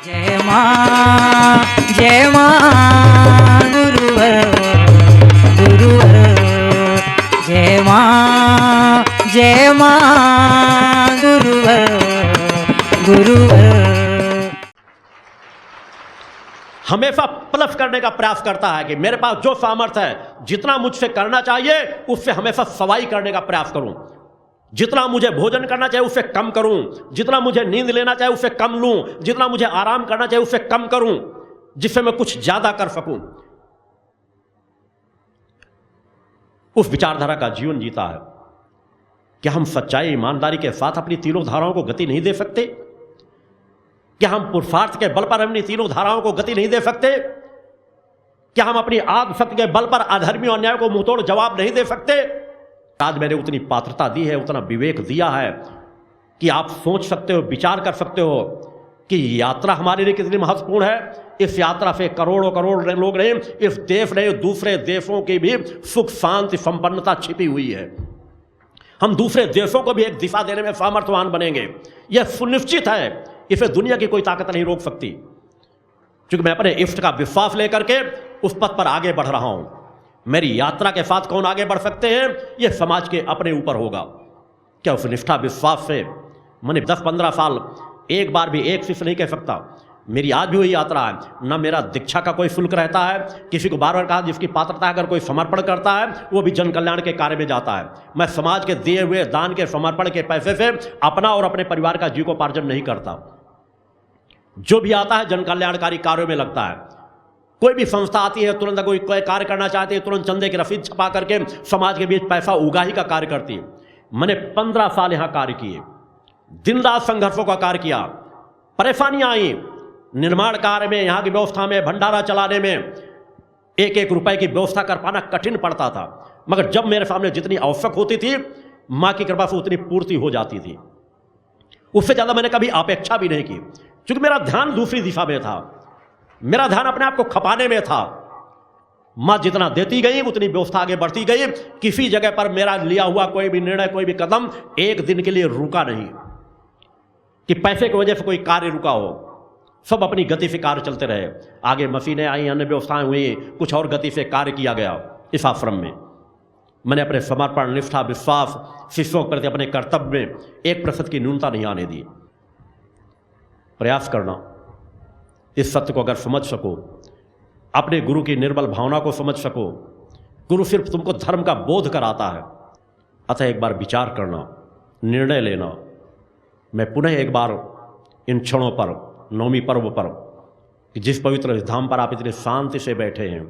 जय मां गुरुवर गुरुवर जय मां गुरुवर गुरुवर। हमेशा प्लस करने का प्रयास करता है कि मेरे पास जो सामर्थ्य है, जितना मुझसे करना चाहिए उससे हमेशा सवाई करने का प्रयास करूं। जितना मुझे भोजन करना चाहिए उससे कम करूं, जितना मुझे नींद लेना चाहिए उससे कम लूं, जितना मुझे आराम करना चाहिए उससे कम करूं, जिससे मैं कुछ ज्यादा कर सकूं। उस विचारधारा का जीवन जीता है। क्या हम सच्चाई ईमानदारी के साथ अपनी तीनों धाराओं को गति नहीं दे सकते? क्या हम पुरुषार्थ के बल पर अपनी तीनों धाराओं को गति नहीं दे सकते? क्या हम अपनी आग शक्ति के बल पर अधर्मी और अन्याय को मुंहतोड़ जवाब नहीं दे सकते? आज मैंने उतनी पात्रता दी है, उतना विवेक दिया है कि आप सोच सकते हो, विचार कर सकते हो कि यात्रा हमारे लिए कितनी महत्वपूर्ण है। इस यात्रा से करोड़ों करोड़ लोग नहीं, इस देश ने दूसरे देशों की भी सुख शांति संपन्नता छिपी हुई है। हम दूसरे देशों को भी एक दिशा देने में सामर्थ्यवान बनेंगे, यह सुनिश्चित है। इसे दुनिया की कोई ताकत नहीं रोक सकती, क्योंकि मैं अपने इष्ट का विश्वास लेकर के उस पथ पर आगे बढ़ रहा हूं। मेरी यात्रा के साथ कौन आगे बढ़ सकते हैं, यह समाज के अपने ऊपर होगा। क्या उस निष्ठा विश्वास से मैंने 10-15 साल एक बार भी एक शिष्य नहीं कह सकता मेरी आज भी वही यात्रा है। ना मेरा दीक्षा का कोई शुल्क रहता है, किसी को बार बार कहा जिसकी पात्रता अगर कोई समर्पण करता है वो भी जन कल्याण के कार्य में जाता है। मैं समाज के दिए हुए दान के समर्पण के पैसे से अपना और अपने परिवार का जीविकोपार्जन नहीं करता। जो भी आता है जन कल्याणकारी कार्यों में लगता है। कोई भी संस्था आती है, तुरंत कोई कार्य करना चाहती है, तुरंत चंदे की रसीद छपा करके समाज के बीच पैसा उगाही का कार्य करती है। मैंने 15 साल यहां कार्य किए, दिन रात संघर्षों का कार्य किया, परेशानियां आई निर्माण कार्य में, यहां की व्यवस्था में, भंडारा चलाने में एक एक रुपए की व्यवस्था कर पाना कठिन पड़ता था। मगर जब मेरे सामने जितनी आवश्यक होती थी मां की कृपा से उतनी पूर्ति हो जाती थी। उससे ज्यादा मैंने कभी अपेक्षा भी नहीं की, क्योंकि मेरा ध्यान दूसरी दिशा में था। मेरा ध्यान अपने आप को खपाने में था। मां जितना देती गई उतनी व्यवस्था आगे बढ़ती गई। किसी जगह पर मेरा लिया हुआ कोई भी निर्णय, कोई भी कदम एक दिन के लिए रुका नहीं कि पैसे की वजह से कोई कार्य रुका हो। सब अपनी गति से कार्य चलते रहे। आगे मशीनें आई, अन्य व्यवस्थाएं हुई, कुछ और गति से कार्य किया गया। इस आश्रम में मैंने अपने समर्पण, निष्ठा, विश्वास, शिष्यों के प्रति अपने कर्तव्य में 1% की न्यूनता नहीं आने दी। प्रयास करना, इस सत्य को अगर समझ सको, अपने गुरु की निर्बल भावना को समझ सको। गुरु सिर्फ तुमको धर्म का बोध कराता है। अतः एक बार विचार करना, निर्णय लेना। मैं पुनः एक बार इन क्षणों पर, नवमी पर्व पर, कि जिस पवित्र धाम पर आप इतने शांति से बैठे हैं,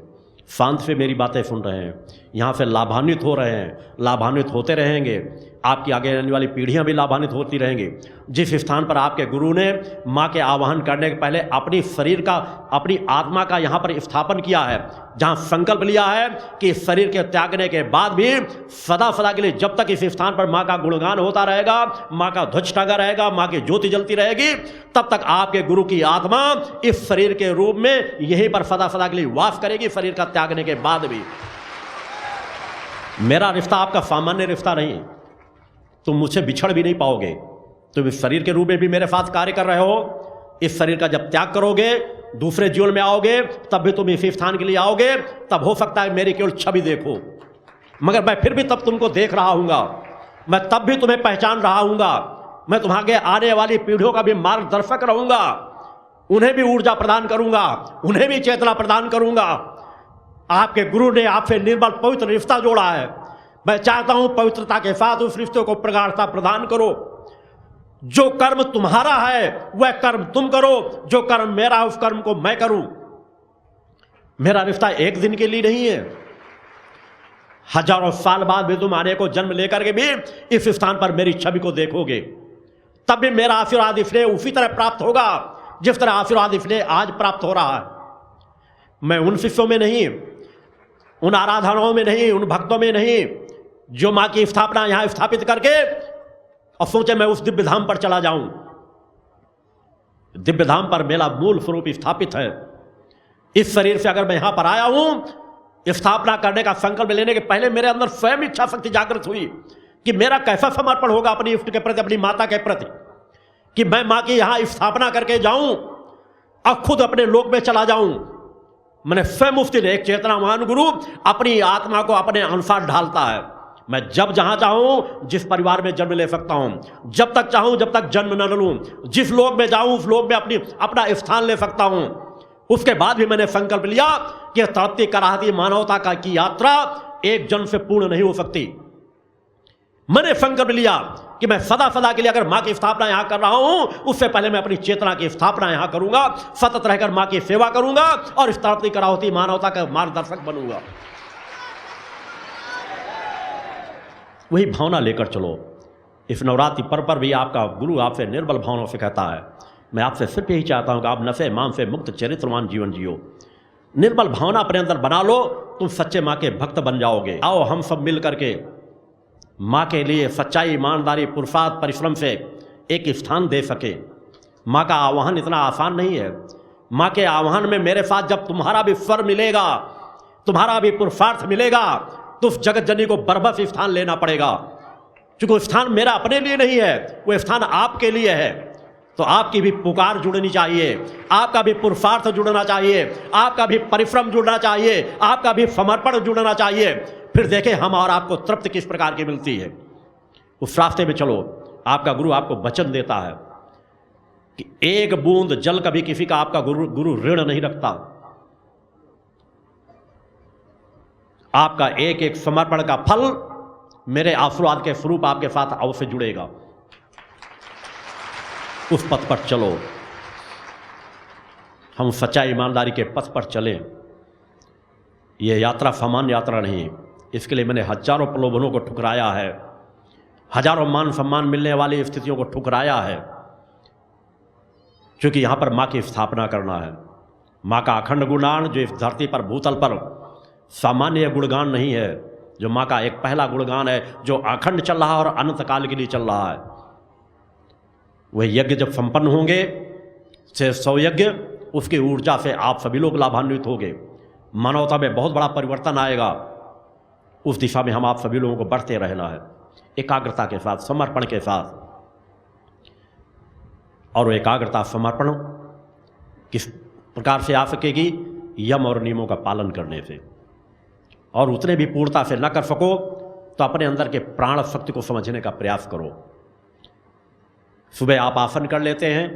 शांति से मेरी बातें सुन रहे हैं, यहाँ से लाभान्वित हो रहे हैं, लाभान्वित होते रहेंगे। आपकी आगे आने वाली पीढ़ियाँ भी लाभान्वित होती रहेंगी। जिस स्थान पर आपके गुरु ने माँ के आवाहन करने के पहले अपनी शरीर का, अपनी आत्मा का यहाँ पर स्थापन किया है, जहाँ संकल्प लिया है कि इस शरीर के त्यागने के बाद भी सदा सदा के लिए जब तक इस स्थान पर माँ का गुणगान होता रहेगा, माँ का ध्वज टंगा रहेगा, माँ की ज्योति जलती रहेगी, तब तक आपके गुरु की आत्मा इस शरीर के रूप में यहीं पर सदा सदा के लिए वास करेगी, शरीर का त्यागने के बाद भी। मेरा रिश्ता आपका सामान्य रिश्ता नहीं। तुम मुझसे बिछड़ भी नहीं पाओगे। तुम इस शरीर के रूप में भी मेरे साथ कार्य कर रहे हो। इस शरीर का जब त्याग करोगे, दूसरे जीवन में आओगे, तब भी तुम इसी स्थान के लिए आओगे। तब हो सकता है मेरी केवल छवि देखो, मगर मैं फिर भी तब तुमको देख रहा हूंगा। मैं तब भी तुम्हें पहचान रहा हूंगा। मैं तुम्हारे आने वाली पीढ़ियों का भी मार्गदर्शक रहूंगा। उन्हें भी ऊर्जा प्रदान करूंगा, उन्हें भी चेतना प्रदान करूंगा। आपके गुरु ने आपसे निर्मल पवित्र रिश्ता जोड़ा है। मैं चाहता हूं पवित्रता के साथ उस रिश्ते को प्रगाढ़ता प्रदान करो। जो कर्म तुम्हारा है वह कर्म तुम करो, जो कर्म मेरा है उस कर्म को मैं करूं। मेरा रिश्ता एक दिन के लिए नहीं है। हजारों साल बाद भी तुम आने को जन्म लेकर के भी इस स्थान पर मेरी छवि को देखोगे, तब भी मेरा आशीर्वाद इसलिए उसी तरह प्राप्त होगा जिस तरह आशीर्वाद इसलिए आज प्राप्त हो रहा है। मैं उन शिष्यों में नहीं, उन आराधनाओं में नहीं, उन भक्तों में नहीं जो मां की स्थापना यहां स्थापित करके और सोचे मैं उस दिव्य धाम पर चला जाऊं। दिव्य धाम पर मेरा मूल स्वरूप स्थापित है। इस शरीर से अगर मैं यहां पर आया हूं, स्थापना करने का संकल्प लेने के पहले मेरे अंदर स्वयं इच्छा शक्ति जागृत हुई कि मेरा कैसा समर्पण होगा अपनी इष्ट के प्रति, अपनी माता के प्रति, कि मैं मां की यहां स्थापना करके जाऊं। और खुद अपने लोक में चला जाऊं। मैंने स्वयं मुफ्ती ने, एक चेतनावान गुरु अपनी आत्मा को अपने अनुसार ढालता है। मैं जब जहां चाहूं जिस परिवार में जन्म ले सकता हूं, जब तक चाहूं जब तक जन्म न लूं, जिस लोक में जाऊं उस लोक में अपना स्थान ले सकता हूं। उसके बाद भी मैंने संकल्प लिया कि तड़पती कराहती मानवता की यात्रा एक जन्म से पूर्ण नहीं हो सकती। मैंने संकल्प लिया कि मैं सदा सदा के लिए अगर मां की स्थापना यहां कर रहा हूं, उससे पहले मैं अपनी चेतना की स्थापना यहां करूंगा, सतत रहकर मां की सेवा करूंगा और इस तड़पती कराहती मानवता का मार्गदर्शक बनूंगा। वही भावना लेकर चलो। इस नवरात्रि पर्व पर भी आपका गुरु आपसे निर्बल भावनाओं से कहता है, मैं आपसे सिर्फ यही चाहता हूं कि आप नशे मान से मुक्त चरित्रवान जीवन जियो। निर्बल भावना अपने अंदर बना लो, तुम सच्चे मां के भक्त बन जाओगे। आओ हम सब मिल करके मां के लिए सच्चाई, ईमानदारी, पुरुषार्थ, परिश्रम से एक स्थान दे सके। मां का आह्वान इतना आसान नहीं है। मां के आह्वान में मेरे साथ जब तुम्हारा भी स्वर मिलेगा, तुम्हारा भी पुरुषार्थ मिलेगा, तो उस जगत जननी को बरबस स्थान लेना पड़ेगा। क्योंकि वो स्थान मेरा अपने लिए नहीं है, वो स्थान आपके लिए है। तो आपकी भी पुकार जुड़नी चाहिए, आपका भी पुरुषार्थ जुड़ना चाहिए, आपका भी परिश्रम जुड़ना चाहिए, आपका भी समर्पण जुड़ना चाहिए। फिर देखें हम और आपको तृप्ति किस प्रकार की मिलती है। उस रास्ते में चलो। आपका गुरु आपको वचन देता है कि एक बूंद जल कभी किसी का आपका गुरु ऋण नहीं रखता। आपका एक एक समर्पण का फल मेरे आशीर्वाद के स्वरूप आपके साथ अवश्य जुड़ेगा। उस पथ पर चलो। हम सच्चाई ईमानदारी के पथ पर चलें। यह यात्रा सामान्य यात्रा नहीं। इसके लिए मैंने हजारों प्रलोभनों को ठुकराया है, हजारों मान सम्मान मिलने वाली स्थितियों को ठुकराया है, क्योंकि यहां पर मां की स्थापना करना है। मां का अखंड गुणगान जो इस धरती पर, भूतल पर सामान्य गुणगान नहीं है, जो मां का एक पहला गुणगान है जो अखंड चल रहा है और अनंत काल के लिए चल रहा है। वह यज्ञ जब संपन्न होंगे, से 100 यज्ञ, उसकी ऊर्जा से आप सभी लोग लाभान्वित होंगे। मानवता में बहुत बड़ा परिवर्तन आएगा। उस दिशा में हम आप सभी लोगों को बढ़ते रहना है, एकाग्रता के साथ, समर्पण के साथ। और वो एकाग्रता, समर्पण किस प्रकार से आ सकेगी? यम और नियमों का पालन करने से। और उतने भी पूर्णता से न कर सको तो अपने अंदर के प्राण शक्ति को समझने का प्रयास करो। सुबह आप आसन कर लेते हैं,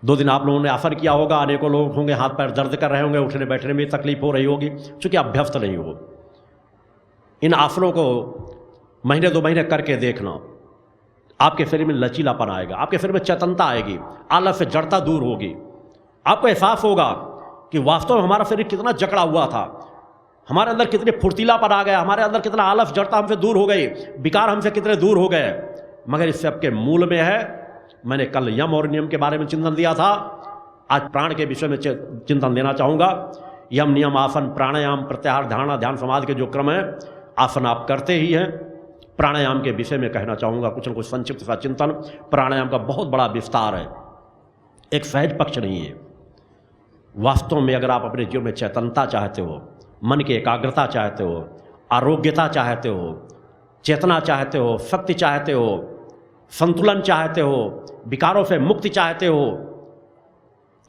2 दिन आप लोगों ने आसन किया होगा, अनेकों लोग होंगे हाथ पैर दर्द कर रहे होंगे, उठने बैठने में तकलीफ हो रही होगी, क्योंकि अभ्यस्त नहीं हो। इन आसनों को महीने 2 महीने करके देखना, आपके शरीर में लचीलापन आएगा, आपके शरीर में चेतनता आएगी, आलस से जड़ता दूर होगी। आपको एहसास होगा कि वास्तव में हमारा शरीर कितना जकड़ा हुआ था, हमारे अंदर कितनी फुर्तीलापन आ गया, हमारे अंदर कितना आलस, जड़ता हमसे दूर हो गई, विकार हमसे कितने दूर हो गए। मगर इस सबके मूल में है, मैंने कल यम और नियम के बारे में चिंतन दिया था, आज प्राण के विषय में चिंतन देना चाहूँगा। यम, नियम, आसन, प्राणायाम, प्रत्याहार, धारणा, ध्यान, समाधि के जो क्रम है, आसन आप करते ही हैं। प्राणायाम के विषय में कहना चाहूँगा कुछ न कुछ संक्षिप्त सा चिंतन। प्राणायाम का बहुत बड़ा विस्तार है, एक सहज पक्ष नहीं है। वास्तव में अगर आप अपने जीवन में चेतनता चाहते हो, मन की एकाग्रता चाहते हो, आरोग्यता चाहते हो, चेतना चाहते हो, शक्ति चाहते हो, संतुलन चाहते हो, विकारों से मुक्ति चाहते हो,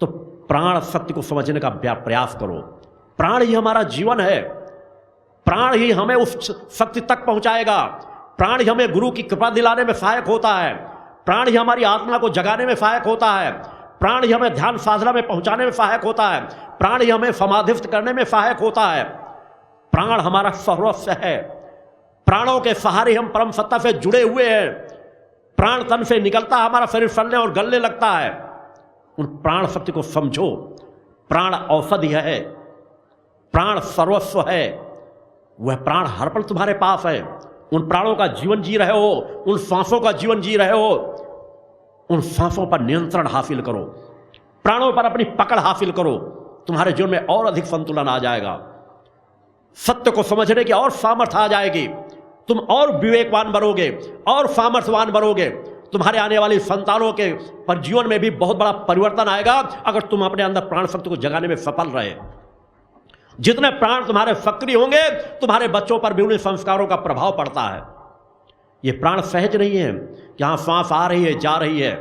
तो प्राण शक्ति को समझने का प्रयास करो। प्राण ही हमारा जीवन है, प्राण ही हमें उस शक्ति तक पहुंचाएगा, प्राण ही हमें गुरु की कृपा दिलाने में सहायक होता है, प्राण ही हमारी आत्मा को जगाने में सहायक होता है, प्राण ही हमें ध्यान साधना में पहुंचाने में सहायक होता है, प्राण ही हमें समाधिस्थ करने में सहायक होता है। प्राण हमारा सर्वस्व है। प्राणों के सहारे हम परम सत्ता से जुड़े हुए हैं। प्राण तन से निकलता है, हमारा शरीर फलने और गलने लगता है। उन प्राण शक्ति को समझो। प्राण औषधि है, प्राण सर्वस्व है। वह प्राण हर पल तुम्हारे पास है। उन प्राणों का जीवन जी रहे हो, उन सांसों का जीवन जी रहे हो, उन सांसों पर नियंत्रण हासिल करो, प्राणों पर अपनी पकड़ हासिल करो। तुम्हारे जीवन में और अधिक संतुलन आ जाएगा, सत्य को समझने की और सामर्थ्य आ जाएगी, तुम और विवेकवान बनोगे और सामर्थ्यवान बनोगे। तुम्हारे आने वाली संतानों के पर जीवन में भी बहुत बड़ा परिवर्तन आएगा अगर तुम अपने अंदर प्राण शक्ति को जगाने में सफल रहे। जितने प्राण तुम्हारे सक्रिय होंगे, तुम्हारे बच्चों पर भी उन्हीं संस्कारों का प्रभाव पड़ता है। ये प्राण सहज नहीं है कि हाँ सांस आ रही है जा रही है।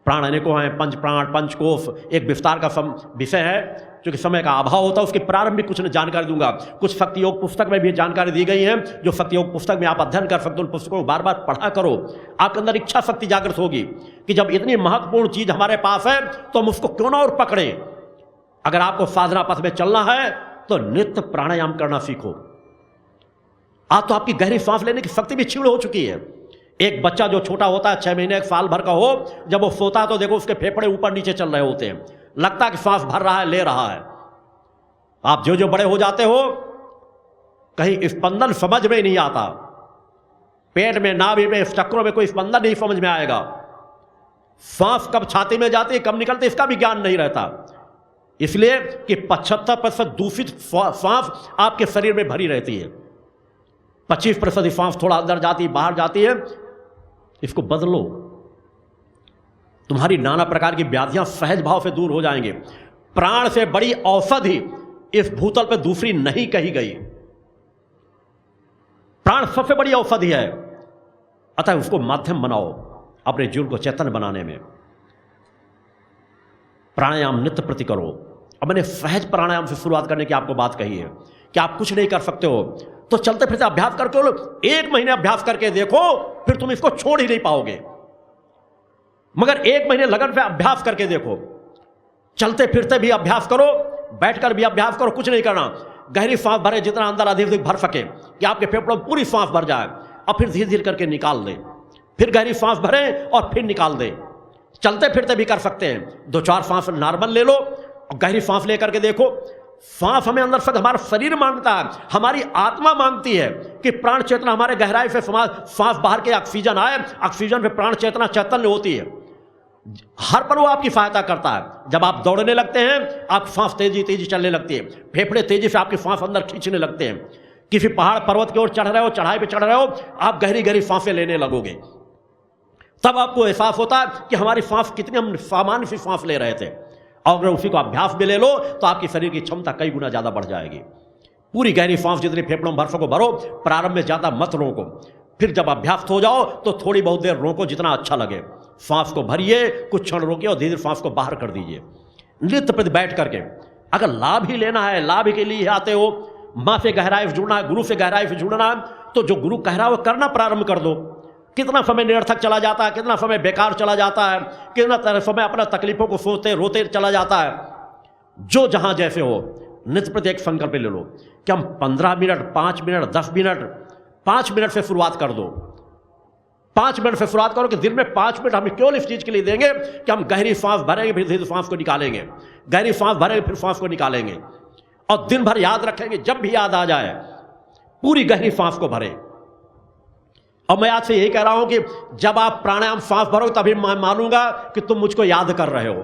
प्राण अनेकों हैं, पंच प्राण, पंचकोश एक विस्तार का विषय है, क्योंकि समय का अभाव होता है। उसकी प्रारंभिक कुछ जानकारी दूंगा। कुछ शक्ति योग पुस्तक में भी जानकारी दी गई है, जो शक्ति योग पुस्तक में आप अध्ययन कर सकते हो। उन पुस्तकों को बार बार पढ़ा करो, आपके अंदर इच्छा शक्ति जागृत होगी कि जब इतनी महत्वपूर्ण चीज हमारे पास है तो हम उसको क्यों ना और पकड़े। अगर आपको साधना पथ में चलना है तो नित्य प्राणायाम करना सीखो। आज तो आपकी गहरी सांस लेने की शक्ति भी क्षीण हो चुकी है। एक बच्चा जो छोटा होता है 6 महीने 1 साल भर का हो, जब वो सोता है तो देखो उसके फेफड़े ऊपर नीचे चल रहे होते हैं, लगता है कि सांस भर रहा है, ले रहा है। आप जो जो बड़े हो जाते हो कहीं स्पंदन समझ में नहीं आता, पेट में, नाभि में, चक्रों में कोई स्पंदन नहीं समझ में आएगा। सांस कब छाती में जाती है, कब निकलती है, इसका भी ज्ञान नहीं रहता। इसलिए कि 75% दूषित सांस आपके शरीर में भरी रहती है, 25% सांस थोड़ा अंदर जाती है, बाहर जाती है। इसको बदलो, तुम्हारी नाना प्रकार की व्याधियां सहज भाव से दूर हो जाएंगे। प्राण से बड़ी औषधि इस भूतल पे दूसरी नहीं कही गई। प्राण सबसे बड़ी औषधि है, अतः उसको माध्यम बनाओ अपने जीवन को चैतन्य बनाने में। प्राणायाम नित्य प्रति करो। अब मैंने सहज प्राणायाम से शुरुआत करने की आपको बात कही है कि आप कुछ नहीं कर सकते हो तो चलते फिरते अभ्यास करके लो। 1 महीने अभ्यास करके देखो, फिर तुम इसको छोड़ ही नहीं पाओगे। मगर 1 महीने लगन पे अभ्यास करके देखो, चलते फिरते भी अभ्यास करो, बैठकर भी अभ्यास करो, कुछ नहीं करना। गहरी सांस भरे, जितना अंदर अधिक भर सके कि आपके फेफड़ों में पूरी सांस भर जाए, और फिर धीरे धीरे करके निकाल दे। फिर गहरी सांस भरे और फिर निकाल दे। चलते फिरते भी कर सकते हैं। 2-4 सांस नॉर्मल ले लो और गहरी सांस लेकर के देखो। सांस हमें अंदर से हमारा शरीर मांगता है, हमारी आत्मा मांगती है कि प्राण चेतना हमारे गहराई से सांस बाहर के ऑक्सीजन आए, ऑक्सीजन पे प्राण चेतना चैतन्य होती है। हर पल वो आपकी सहायता करता है। जब आप दौड़ने लगते हैं, आप सांस तेजी चलने लगती है, फेफड़े तेजी से आपकी सांस अंदर खींचने लगते हैं। किसी पहाड़ पर्वत की ओर चढ़ रहे हो, चढ़ाई पे चढ़ रहे हो, आप गहरी गहरी सांसें लेने लगोगे, तब आपको एहसास होता है कि हमारी सांस कितनी हम सामान्य सी सांस ले रहे थे। और अगर उसी को अभ्यास में ले लो तो आपकी शरीर की क्षमता कई गुना ज्यादा बढ़ जाएगी। पूरी गहरी सांस जितनी फेफड़ों में भर सको भरो, प्रारंभ में ज्यादा मत रोको। फिर जब अभ्यास हो जाओ तो थोड़ी बहुत देर रोको, जितना अच्छा लगे। सांस को भरिए, कुछ क्षण रोकिए और धीरे धीरे सांस को बाहर कर दीजिए। नित्य प्रति बैठ करके अगर लाभ ही लेना है, लाभ के लिए आते हो, माँ से गहराई से जुड़ना है, गुरु से गहराई से जुड़ना है, तो जो गुरु कह रहा है वो करना प्रारंभ कर दो। कितना समय निरर्थक चला जाता है, कितना समय बेकार चला जाता है, कितना समय अपना तकलीफों को सोचते रोते चला जाता है। जो जहां जैसे हो, नित्य प्रति एक संकल्प ले लो कि हम 15 मिनट, 5 मिनट, 10 मिनट, 5 मिनट से शुरुआत कर दो। 5 मिनट से शुरुआत करो कि दिन में 5 मिनट हम केवल इस चीज के लिए देंगे कि हम गहरी सांस भरेंगे, फिर धीरे सांस को निकालेंगे, गहरी सांस भरेंगे, फिर सांस को निकालेंगे, और दिन भर याद रखेंगे। जब भी याद आ जाए पूरी गहरी सांस को भरें। और मैं आज से यही कह रहा हूं कि जब आप प्राणायाम सांस भरो तभी मैं मानूंगा कि तुम मुझको याद कर रहे हो।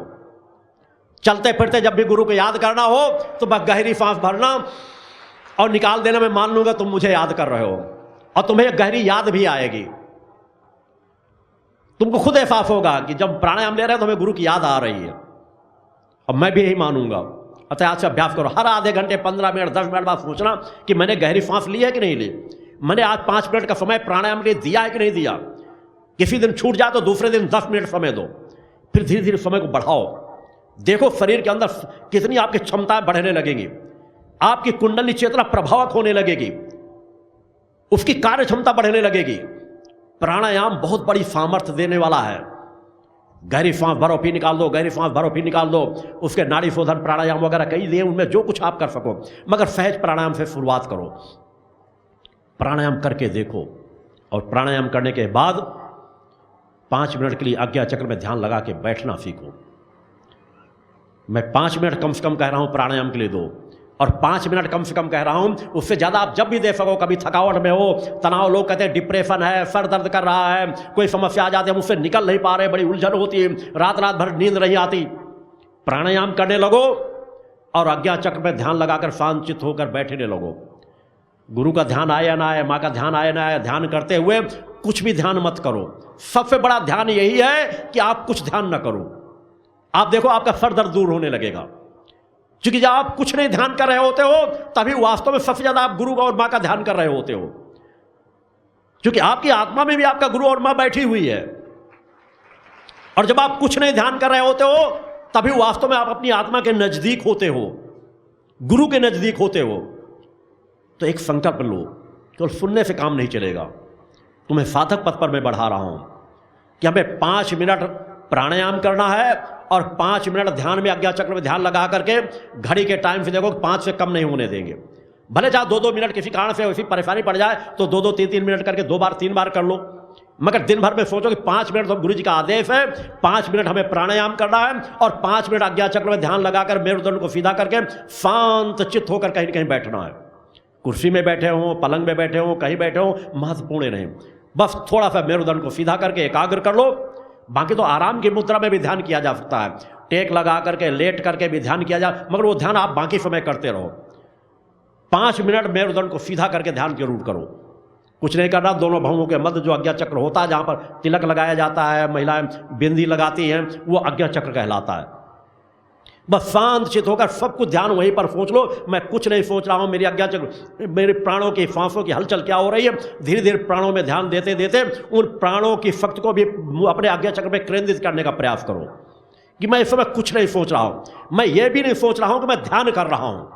चलते फिरते जब भी गुरु को याद करना हो तो बस गहरी सांस भरना और निकाल देना, मैं मान लूंगा तुम मुझे याद कर रहे हो, और तुम्हें गहरी याद भी आएगी। तुमको खुद एहसास होगा कि जब प्राणायाम ले रहे हो तो हमें गुरु की याद आ रही है, और मैं भी यही मानूंगा। अतः आज से अभ्यास करो। हर आधे घंटे, 15 मिनट, 10 मिनट बाद सोचना कि मैंने गहरी सांस ली है कि नहीं ली, मैंने आज 5 मिनट का समय प्राणायाम के लिए दिया है कि नहीं दिया। किसी दिन छूट जाए तो दूसरे दिन 10 मिनट समय दो, फिर धीरे धीरे समय को बढ़ाओ। देखो शरीर के अंदर कितनी आपकी क्षमताएं बढ़ने लगेंगी, आपकी कुंडली चेतना प्रभावक होने लगेगी, उसकी कार्य क्षमता बढ़ने लगेगी। प्राणायाम बहुत बड़ी सामर्थ्य देने वाला है। गहरी सांस भरो फिर निकाल दो, गहरी सांस भरो फिर निकाल दो। उसके नाड़ी शोधन प्राणायाम वगैरह कई दिए, उनमें जो कुछ आप कर सको, मगर सहज प्राणायाम से शुरुआत करो। प्राणायाम करके देखो, और प्राणायाम करने के बाद 5 मिनट के लिए आज्ञा चक्र में ध्यान लगा के बैठना सीखो। मैं 5 मिनट कम से कम कह रहा हूं प्राणायाम के लिए दो, और 5 मिनट कम से कम कह रहा हूं, उससे ज़्यादा आप जब भी दे सको। कभी थकावट में हो, तनाव, लोग कहते हैं डिप्रेशन है, सर दर्द कर रहा है, कोई समस्या आ जाती है, मुझसे निकल नहीं पा रहे, बड़ी उलझन होती है, रात रात भर नींद नहीं आती, प्राणायाम करने लगो और आज्ञा चक्र में ध्यान लगाकर शांतचित्त होकर बैठने लगो। गुरु का ध्यान आए या ना आए, माँ का ध्यान आए ना आए, ध्यान करते हुए कुछ भी ध्यान मत करो। सबसे बड़ा ध्यान यही है कि आप कुछ ध्यान न करो। आप देखो आपका सर दर्द दूर होने लगेगा, क्योंकि जब आप कुछ नहीं ध्यान कर रहे होते हो तभी वास्तव में सबसे ज्यादा आप गुरु और माँ का ध्यान कर रहे होते हो, क्योंकि आपकी आत्मा में भी आपका गुरु और माँ बैठी हुई है। और जब आप कुछ नहीं ध्यान कर रहे होते हो तभी वास्तव में आप अपनी आत्मा के नजदीक होते हो, गुरु के नजदीक होते हो। तो एक संकल्प लो, केवल सुनने से काम नहीं चलेगा। तुम्हें साधक पथ पर मैं बढ़ा रहा हूं कि हमें 5 मिनट प्राणायाम करना है और 5 मिनट ध्यान में, आज्ञा चक्र में ध्यान लगा करके घड़ी के टाइम से देखो 5 से कम नहीं होने देंगे। भले चाहे 2-2 मिनट किसी कारण से ऐसी परेशानी पड़ जाए तो 2-2, 3-3 मिनट करके 2 बार 3 बार कर लो, मगर दिन भर में सोचो कि 5 मिनट तो गुरु जी का आदेश है, 5 मिनट हमें प्राणायाम करना है और 5 मिनट आज्ञा चक्र में ध्यान लगाकर मेरुदंड को सीधा करके शांत चित्त होकर कहीं न कहीं बैठना है। कुर्सी में बैठे हो, पलंग में बैठे हो, कहीं बैठे हो, महत्वपूर्ण नहीं, बस थोड़ा सा मेरुदंड को सीधा करके एकाग्र कर लो। बाकी तो आराम की मुद्रा में भी ध्यान किया जा सकता है, टेक लगा करके, लेट करके भी ध्यान किया जा, मगर वो ध्यान आप बाकी समय करते रहो। 5 मिनट मेरुदंड को सीधा करके ध्यान जरूर करो। कुछ नहीं करना, दोनों भवों के मध्य जो आज्ञा चक्र होता है, जहाँ पर तिलक लगाया जाता है, महिलाएं बिंदी लगाती हैं, वो आज्ञा चक्र कहलाता है। बस शांत चित होकर सब कुछ ध्यान वहीं पर सोच लो, मैं कुछ नहीं सोच रहा हूँ, मेरी आज्ञा चक्र, मेरे प्राणों की सांसों की हलचल क्या हो रही है। धीरे धीरे प्राणों में ध्यान देते देते उन प्राणों की शक्ति को भी अपने आज्ञा चक्र में केंद्रित करने का प्रयास करो कि मैं इस समय कुछ नहीं सोच रहा हूँ, मैं ये भी नहीं सोच रहा हूँ कि मैं ध्यान कर रहा हूँ।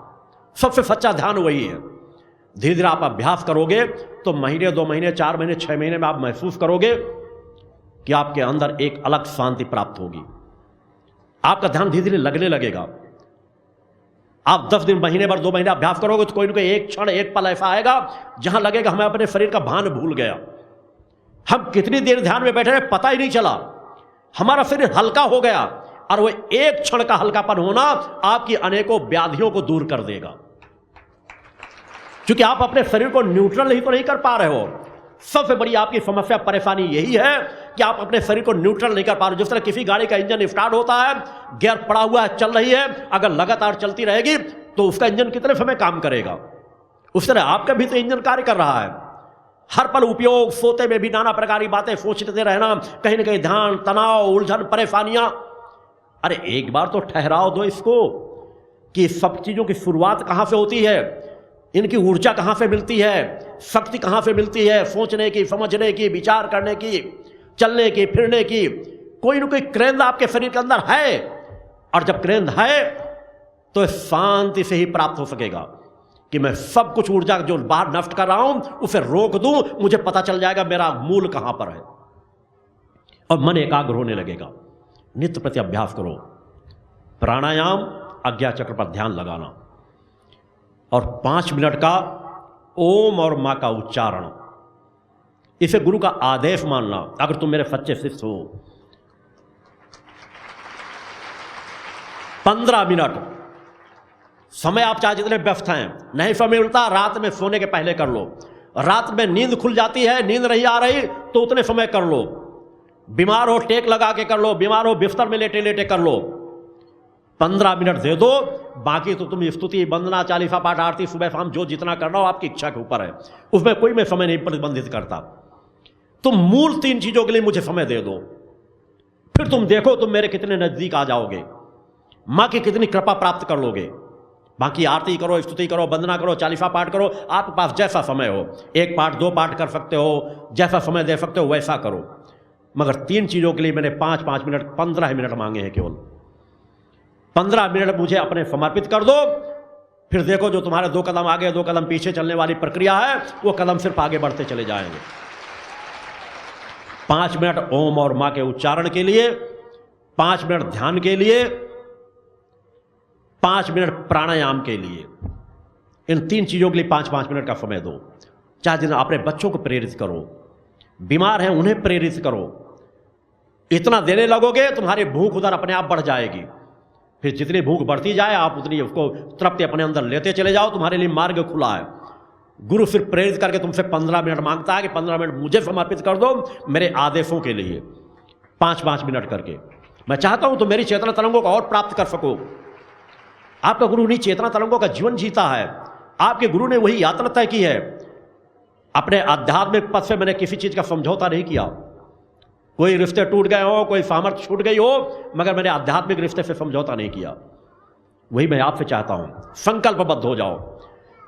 सबसे सच्चा ध्यान वही है। धीरे धीरे आप अभ्यास करोगे तो महीने, 2 महीने, 4 महीने, 6 महीने में आप महसूस करोगे कि आपके अंदर एक अलग शांति प्राप्त होगी। आपका ध्यान धीरे धीरे लगने लगेगा। आप 10 दिन, महीने भर, 2 महीने अभ्यास करोगे तो कोई ना कोई एक क्षण, एक पल ऐसा आएगा जहां लगेगा हमें अपने शरीर का भान भूल गया। हम कितनी देर ध्यान में बैठे रहे पता ही नहीं चला, हमारा शरीर हल्का हो गया। और वो एक क्षण का हल्कापन होना आपकी अनेकों व्याधियों को दूर कर देगा, क्योंकि आप अपने शरीर को न्यूट्रल ही तो नहीं कर पा रहे हो। सबसे बड़ी आपकी समस्या, परेशानी यही है कि आप अपने शरीर को न्यूट्रल नहीं कर पा रहे। जिस तरह किसी गाड़ी का इंजन स्टार्ट होता है, गियर पड़ा हुआ है, चल रही है, अगर लगातार चलती रहेगी तो उसका इंजन कितने समय काम करेगा। उस तरह आपका भी तो इंजन कार्य कर रहा है। हर पल उपयोग, सोते में भी नाना प्रकार की बातें सोचते रहना, कहीं ना कहीं ध्यान, तनाव, उलझन, परेशानियां। अरे एक बार तो ठहराव दो इसको कि सब चीजों की शुरुआत कहां से होती है, इनकी ऊर्जा कहां से मिलती है, शक्ति कहां से मिलती है, सोचने की, समझने की, विचार करने की, चलने की, फिरने की। कोई ना कोई केंद्र आपके शरीर के अंदर है, और जब केंद्र है तो शांति से ही प्राप्त हो सकेगा कि मैं सब कुछ ऊर्जा जो बाहर नष्ट कर रहा हूं उसे रोक दूं, मुझे पता चल जाएगा मेरा मूल कहां पर है, और मन एकाग्र होने लगेगा। नित्य प्रति अभ्यास करो, प्राणायाम, आज्ञा चक्र पर ध्यान लगाना, और 5 मिनट का ओम और मां का उच्चारण, इसे गुरु का आदेश मानना। अगर तुम मेरे सच्चे शिष्य हो, 15 मिनट समय, आप चाहे जितने व्यस्त हैं, नहीं समय मिलता रात में सोने के पहले कर लो। रात में नींद खुल जाती है, नींद नहीं आ रही तो उतने समय कर लो। बीमार हो टेक लगा के कर लो, बीमार हो बिस्तर में लेटे लेटे कर लो। 15 मिनट दे दो, बाकी तो तुम स्तुति, वंदना, चालीसा पाठ, आरती, सुबह शाम जो जितना करना हो आपकी इच्छा के ऊपर है, उसमें कोई मैं समय नहीं प्रतिबंधित करता। तुम मूल 3 चीजों के लिए मुझे समय दे दो, फिर तुम देखो तुम मेरे कितने नजदीक आ जाओगे, मां की कितनी कृपा प्राप्त कर लोगे। बाकी आरती करो, स्तुति करो, वंदना करो, चालीसा पाठ करो, आपके पास जैसा समय हो, 1 पाठ 2 पाठ कर सकते हो, जैसा समय दे सकते हो वैसा करो। मगर 3 चीजों के लिए मैंने 5-5 मिनट, 15 मिनट मांगे हैं केवल। 15 मिनट मुझे अपने समर्पित कर दो, फिर देखो जो तुम्हारे 2 कदम आगे 2 कदम पीछे चलने वाली प्रक्रिया है, वो कदम सिर्फ आगे बढ़ते चले जाएंगे। 5 मिनट ओम और मां के उच्चारण के लिए, 5 मिनट ध्यान के लिए, 5 मिनट प्राणायाम के लिए। इन 3 चीजों के लिए 5-5 मिनट का समय दो। चाहे दिन अपने बच्चों को प्रेरित करो, बीमार हैं उन्हें प्रेरित करो। इतना देने लगोगे तुम्हारी भूख उधर अपने आप बढ़ जाएगी। फिर जितनी भूख बढ़ती जाए आप उतनी उसको तृप्ति अपने अंदर लेते चले जाओ, तुम्हारे लिए मार्ग खुला है। गुरु फिर प्रेरित करके तुमसे 15 मिनट मांगता है कि 15 मिनट मुझे समर्पित कर दो मेरे आदेशों के लिए, 5-5 मिनट करके। मैं चाहता हूं तुम मेरी चेतना तरंगों को और प्राप्त कर सको। आपका गुरु नहीं चेतना तरंगों का जीवन जीता है, आपके गुरु ने वही यात्रा तय की है। अपने आध्यात्मिक पथ से मैंने किसी चीज का समझौता नहीं किया। कोई रिश्ते टूट गए हो, कोई सामर्थ्य छूट गई हो, मगर मैंने आध्यात्मिक रिश्ते से समझौता नहीं किया। वही मैं आपसे चाहता हूं, संकल्पबद्ध हो जाओ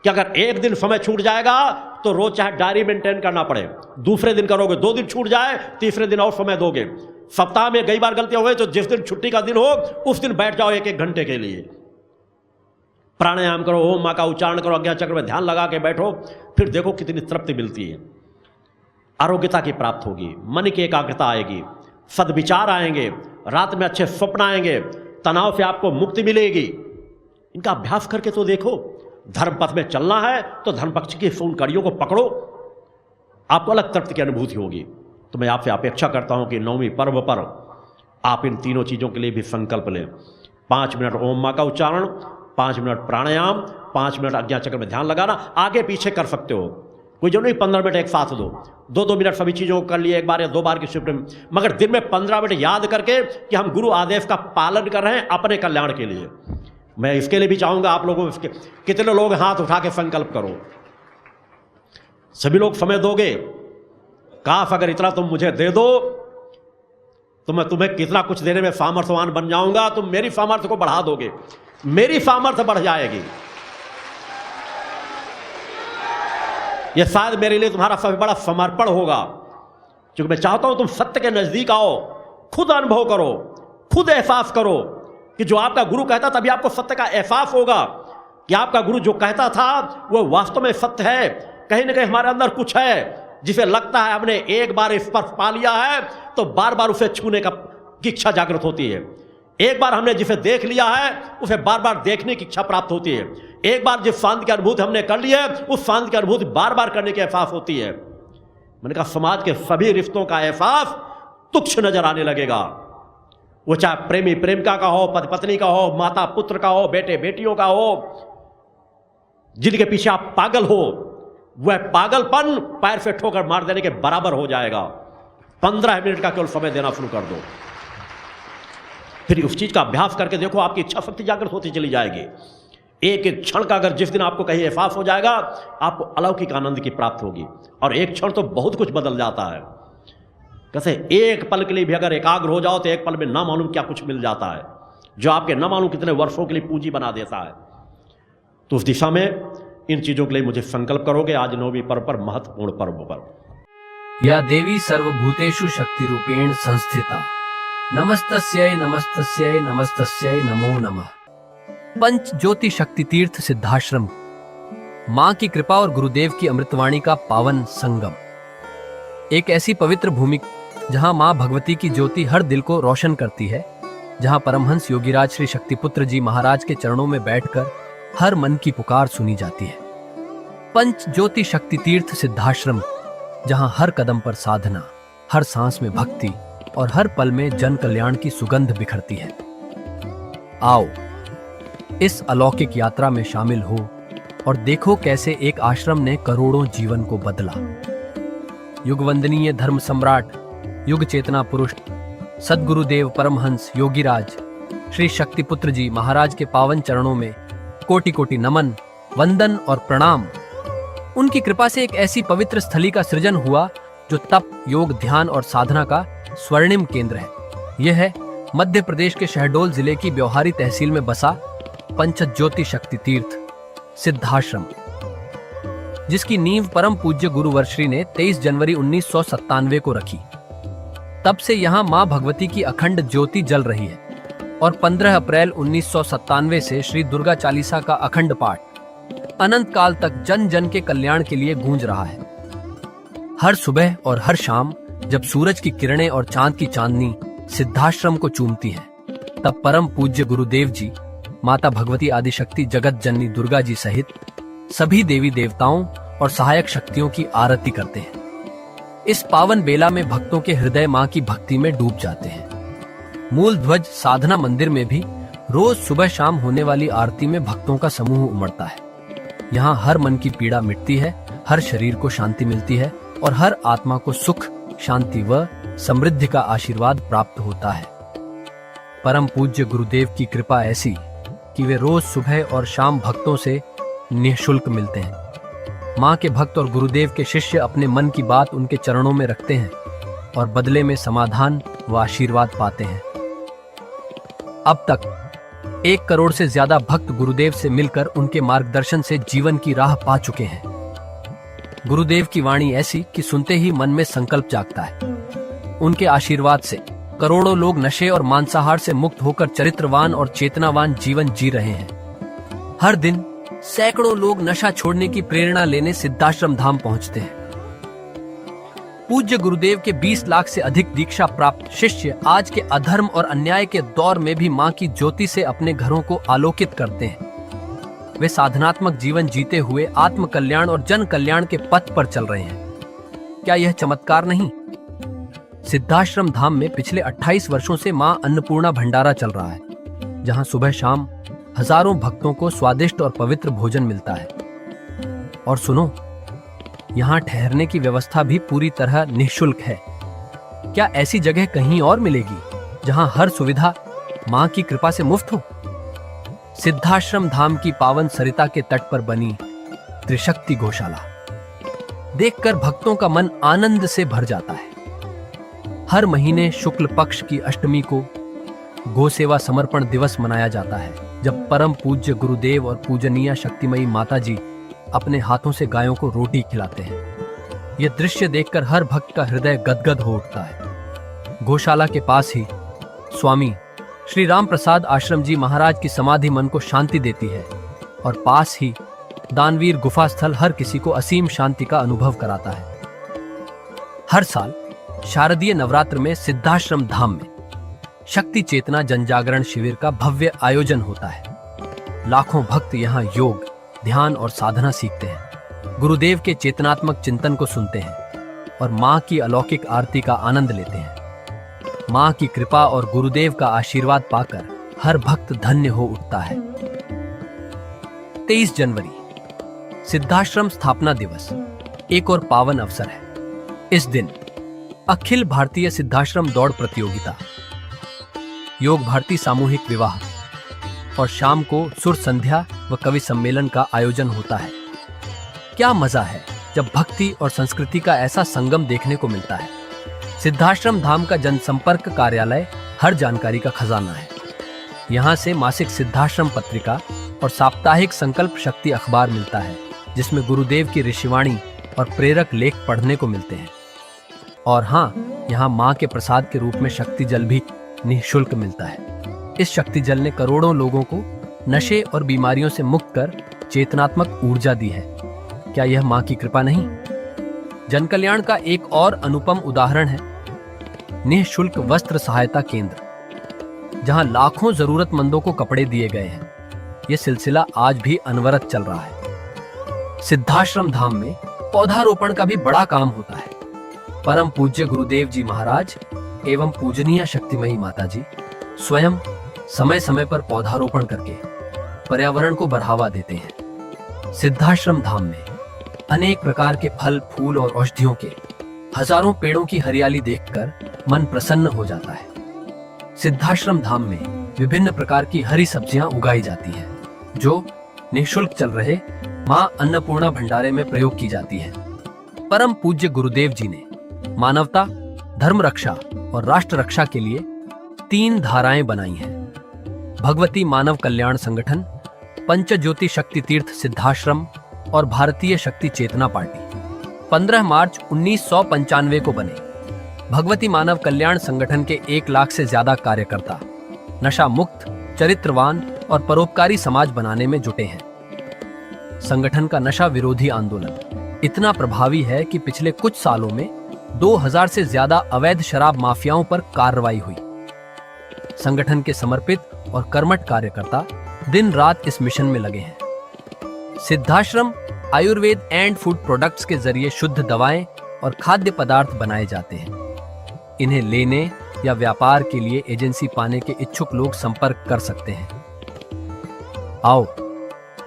कि अगर एक दिन समय छूट जाएगा तो रोज चाहे डायरी मेंटेन करना पड़े, दूसरे दिन करोगे, 2 दिन छूट जाए, तीसरे दिन और समय दोगे। सप्ताह में कई बार गलतियां हुए तो जिस दिन छुट्टी का दिन हो उस दिन बैठ जाओ 1-1 घंटे के लिए, प्राणायाम करो, ओम माँ का उच्चारण करो, आज्ञा चक्र में ध्यान लगा के बैठो, फिर देखो कितनी तृप्ति मिलती है। आरोग्यता की प्राप्त होगी, मन की एकाग्रता आएगी, सद्विचार आएंगे, रात में अच्छे स्वप्न आएंगे, तनाव से आपको मुक्ति मिलेगी। इनका अभ्यास करके तो देखो। धर्म पथ में चलना है तो धर्म पक्ष की उन कड़ियों को पकड़ो, आपको अलग तृप्ति की अनुभूति होगी। तो मैं आपसे अपेक्षा करता हूं कि 9वीं पर्व पर आप इन तीनों चीज़ों के लिए भी संकल्प लें। 5 मिनट ओम माँ का उच्चारण, 5 मिनट प्राणायाम, 5 मिनट आज्ञा चक्र में ध्यान लगाना, आगे पीछे कर सकते हो, कोई जो नहीं 15 मिनट एक साथ दो, 2-2 मिनट सभी चीज़ों को कर लिए, एक बार या 2 बार की शिफ्ट में, मगर दिन में 15 मिनट याद करके कि हम गुरु आदेश का पालन कर रहे हैं अपने कल्याण के लिए। मैं इसके लिए भी चाहूँगा आप लोगों को, कितने लोग हाथ उठा के संकल्प करो। सभी लोग समय दोगे? काश अगर इतना तुम मुझे दे दो तो मैं तुम्हें कितना कुछ देने में सामर्थ्यवान बन जाऊंगा, तुम मेरी सामर्थ्य को बढ़ा दोगे, मेरी सामर्थ्य बढ़ जाएगी। यह शायद मेरे लिए तुम्हारा सबसे बड़ा समर्पण होगा, क्योंकि मैं चाहता हूं तुम सत्य के नजदीक आओ, खुद अनुभव करो, खुद एहसास करो कि जो आपका गुरु कहता, तभी आपको सत्य का एहसास होगा कि आपका गुरु जो कहता था वो वास्तव में सत्य है। कहीं ना कहीं हमारे अंदर कुछ है जिसे लगता है हमने एक बार स्पर्श पा लिया है तो बार बार उसे छूने की इच्छा जागृत होती है। एक बार हमने जिसे देख लिया है उसे बार बार देखने की इच्छा प्राप्त होती है। एक बार जिस शांति की अनुभूति हमने कर ली है उस शांति की अनुभूति बार बार करने की एहसास होती है। मैंने कहा समाज के सभी रिश्तों का एहसास तुच्छ नजर आने लगेगा, वो चाहे प्रेमी प्रेमिका का हो, पति पत्नी का हो, माता पुत्र का हो, बेटे बेटियों का हो, जिनके पीछे आप पागल हो, वह पागलपन पैर से ठोकर मार देने के बराबर हो जाएगा। 15 मिनट का केवल समय देना शुरू कर दो, फिर उस चीज का अभ्यास करके देखो, आपकी इच्छा शक्ति जागृत होती चली जाएगी। एक एक क्षण का अगर जिस दिन आपको कहीं एहसास हो जाएगा, आपको अलौकिक आनंद की प्राप्त होगी। और एक क्षण तो बहुत कुछ बदल जाता है। कैसे एक पल के लिए भी अगर एकाग्र हो जाओ तो एक पल में ना मालूम क्या कुछ मिल जाता है, जो आपके न मालूम कितने वर्षों के लिए पूंजी बना देता है। तो उस दिशा में इन चीजों के लिए मुझे संकल्प करोगे आज 9वीं पर्व पर, महत्वपूर्ण पर्व पर। या देवी सर्वभूतेषु शक्ति रूपेण संस्थिता, नमस्तस्यै नमस्तस्यै नमस्तस्यै नमो नमः। पंच ज्योति शक्ति तीर्थ सिद्धाश्रम, मां की कृपा और गुरुदेव की अमृतवाणी का पावन संगम। एक ऐसी पवित्र भूमि जहां मां भगवती की ज्योति हर दिल को रोशन करती है, जहां परमहंस योगीराज श्री शक्तिपुत्र जी महाराज के चरणों में बैठकर हर मन की पुकार सुनी जाती है। पंच ज्योति शक्ति तीर्थ सिद्धाश्रम, जहां हर कदम पर साधना, हर सांस में भक्ति और हर पल में जन कल्याण की सुगंध बिखरती है। आओ इस अलौकिक यात्रा में शामिल हो और देखो कैसे एक आश्रम ने करोड़ों जीवन को बदला। युगवंदनीय धर्म सम्राट, युग चेतना पुरुष सद्गुरुदेव परमहंस योगीराज श्री शक्तिपुत्र जी महाराज के पावन चरणों में कोटि कोटि नमन, वंदन और प्रणाम। उनकी कृपा से एक ऐसी पवित्र स्थली का सृजन हुआ जो तप, योग, ध्यान और साधना का स्वर्णिम केंद्र है। यह है मध्य प्रदेश के शहडोल जिले की ब्योहारी तहसील में बसा पंच ज्योति शक्ति तीर्थ सिद्धाश्रम, जिसकी नींव परम पूज्य गुरु वर्श्री ने 23 जनवरी 1997 को रखी। तब से यहाँ मां भगवती की अखंड ज्योति जल रही है और 15 अप्रैल 1997 से श्री दुर्गा चालीसा का अखंड पाठ अनंत काल तक जन जन के कल्याण के लिए गूंज रहा है। हर सुबह और हर शाम जब सूरज की किरणें और चांद की चांदनी सिद्धाश्रम को चूमती हैं, तब परम पूज्य गुरुदेव जी, माता भगवती आदिशक्ति जगत जननी दुर्गा जी सहित सभी देवी देवताओं और सहायक शक्तियों की आरती करते हैं। इस पावन बेला में भक्तों के हृदय मां की भक्ति में डूब जाते हैं। मूल ध्वज साधना मंदिर में भी रोज सुबह शाम होने वाली आरती में भक्तों का समूह उमड़ता है। यहाँ हर मन की पीड़ा मिटती है, हर शरीर को शांति मिलती है और हर आत्मा को सुख, शांति व समृद्धि का आशीर्वाद प्राप्त होता है। परम पूज्य गुरुदेव की कृपा ऐसी कि वे रोज सुबह और शाम भक्तों से निःशुल्क मिलते हैं। मां के भक्त और गुरुदेव के शिष्य अपने मन की बात उनके चरणों में रखते हैं और बदले में समाधान व आशीर्वाद पाते हैं। अब तक 1 करोड़ से ज्यादा भक्त गुरुदेव से मिलकर उनके मार्गदर्शन से जीवन की राह पा चुके हैं। गुरुदेव की वाणी ऐसी कि सुनते ही मन में संकल्प जागता है। उनके आशीर्वाद से करोड़ों लोग नशे और मांसाहार से मुक्त होकर चरित्रवान और चेतनावान जीवन जी रहे हैं। हर दिन सैकड़ों लोग नशा छोड़ने की प्रेरणा लेने सिद्धाश्रम धाम पहुंचते हैं। पूज्य गुरुदेव के 20 लाख से अधिक दीक्षा प्राप्त शिष्य आज के अधर्म और अन्याय के दौर में भी मां की ज्योति से अपने घरों को आलोकित करते हैं। वे साधनात्मक जीवन जीते हुए आत्म कल्याण और जन कल्याण के पथ पर चल रहे हैं। क्या यह चमत्कार नहीं? सिद्धाश्रम धाम में पिछले 28 वर्षों से मां अन्नपूर्णा भंडारा चल रहा है, जहां सुबह शाम हजारों भक्तों को स्वादिष्ट और पवित्र भोजन मिलता है। और सुनो, यहाँ ठहरने की व्यवस्था भी पूरी तरह निःशुल्क है। क्या ऐसी जगह कहीं और मिलेगी जहां हर सुविधा मां की कृपा से मुफ्त हो? सिद्धाश्रम धाम की पावन सरिता के तट पर बनी त्रिशक्ति गौशाला देखकर भक्तों का मन आनंद से भर जाता है। हर महीने शुक्ल पक्ष की अष्टमी को गो सेवा समर्पण दिवस मनाया जाता है, जब परम पूज्य गुरुदेव और पूजनीय शक्तिमयी माता जी अपने हाथों से गायों को रोटी खिलाते हैं। यह दृश्य देखकर हर भक्त का हृदय गदगद हो उठता है। गौशाला के पास ही स्वामी श्री राम प्रसाद आश्रम जी महाराज की समाधि मन को शांति देती है, और पास ही दानवीर गुफा स्थल हर किसी को असीम शांति का अनुभव कराता है। हर साल शारदीय नवरात्र में सिद्धाश्रम धाम में शक्ति चेतना जनजागरण शिविर का भव्य आयोजन होता है। लाखों भक्त यहाँ योग, ध्यान और साधना सीखते हैं, गुरुदेव के चेतनात्मक चिंतन को सुनते हैं और मां की अलौकिक आरती का आनंद लेते हैं। मां की कृपा और गुरुदेव का आशीर्वाद पाकर हर भक्त धन्य हो उठता है। 23 जनवरी सिद्धाश्रम स्थापना दिवस एक और पावन अवसर है। इस दिन अखिल भारतीय सिद्धाश्रम दौड़ प्रतियोगिता, योग भारती सामूहिक विवाह और शाम को सुर संध्या व कवि सम्मेलन का आयोजन होता है। क्या मजा है जब भक्ति और संस्कृति का ऐसा संगम देखने को मिलता है। सिद्धाश्रम धाम का जनसंपर्क कार्यालय हर जानकारी का खजाना है। यहाँ से मासिक सिद्धाश्रम पत्रिका और साप्ताहिक संकल्प शक्ति अखबार मिलता है, जिसमें गुरुदेव की ऋषिवाणी और प्रेरक लेख पढ़ने को मिलते हैं। और हाँ, यहाँ माँ के प्रसाद के रूप में शक्ति जल भी निःशुल्क मिलता है। इस शक्ति जल ने करोड़ों लोगों को नशे और बीमारियों से मुक्त कर चेतनात्मक ऊर्जा दी है। क्या यह माँ की कृपा नहीं? जन कल्याण का एक और अनुपम उदाहरण है निःशुल्क वस्त्र सहायता केंद्र, जहां लाखों जरूरतमंदों को कपड़े दिए गए हैं। यह सिलसिला आज भी अनवरत चल रहा है। सिद्धाश्रम धाम में पौधारोपण का भी बड़ा काम होता है। परम पूज्य गुरुदेव जी महाराज एवं पूजनीय शक्तिमयी माता जी स्वयं समय समय पर पौधारोपण करके पर्यावरण को बढ़ावा देते हैं। सिद्धाश्रम धाम में अनेक प्रकार के फल, फूल और औषधियों के हजारों पेड़ों की हरियाली देखकर मन प्रसन्न हो जाता है। सिद्धाश्रम धाम में विभिन्न प्रकार की हरी सब्जियां उगाई जाती हैं, जो निःशुल्क चल रहे मां अन्नपूर्णा भंडारे में प्रयोग की जाती है। परम पूज्य गुरुदेव जी ने मानवता, धर्म रक्षा और राष्ट्र रक्षा के लिए 3 धाराएं बनाई हैं। भगवती मानव कल्याण संगठन, पंचज्योति शक्ति तीर्थ सिद्धाश्रम और भारतीय शक्ति चेतना पार्टी 15 मार्च 1995 को बने। भगवती मानव कल्याण संगठन के 1 लाख से ज्यादा कार्यकर्ता नशा मुक्त, चरित्रवान और परोपकारी समाज बनाने में जुटे हैं। संगठन का नशा विरोधी आंदोलन इतना प्रभावी है कि पिछले कुछ सालों में 2000 से ज्यादा अवैध शराब माफियाओं पर कार्रवाई हुई। संगठन के समर्पित और कर्मठ कार्यकर्ता दिन रात इस मिशन में लगे हैं। Siddhashram Ayurveda and food products के जरिए शुद्ध दवाएं और खाद्य पदार्थ बनाए जाते हैं। इन्हें लेने या व्यापार के लिए एजेंसी पाने के इच्छुक लोग संपर्क कर सकते हैं। आओ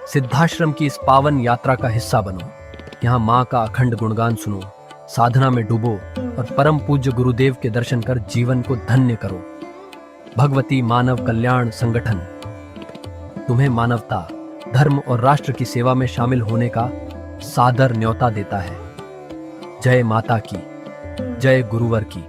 सिद्धाश्रम की इस पावन यात्रा का हिस्सा बनो। यहाँ माँ का अखंड गुणगान सुनो, साधना में डूबो और परम पूज्य गुरुदेव के दर्शन कर जीवन को धन्य करो। भगवती मानव कल्याण संगठन तुम्हें मानवता, धर्म और राष्ट्र की सेवा में शामिल होने का सादर न्योता देता है। जय माता की, जय गुरुवर की।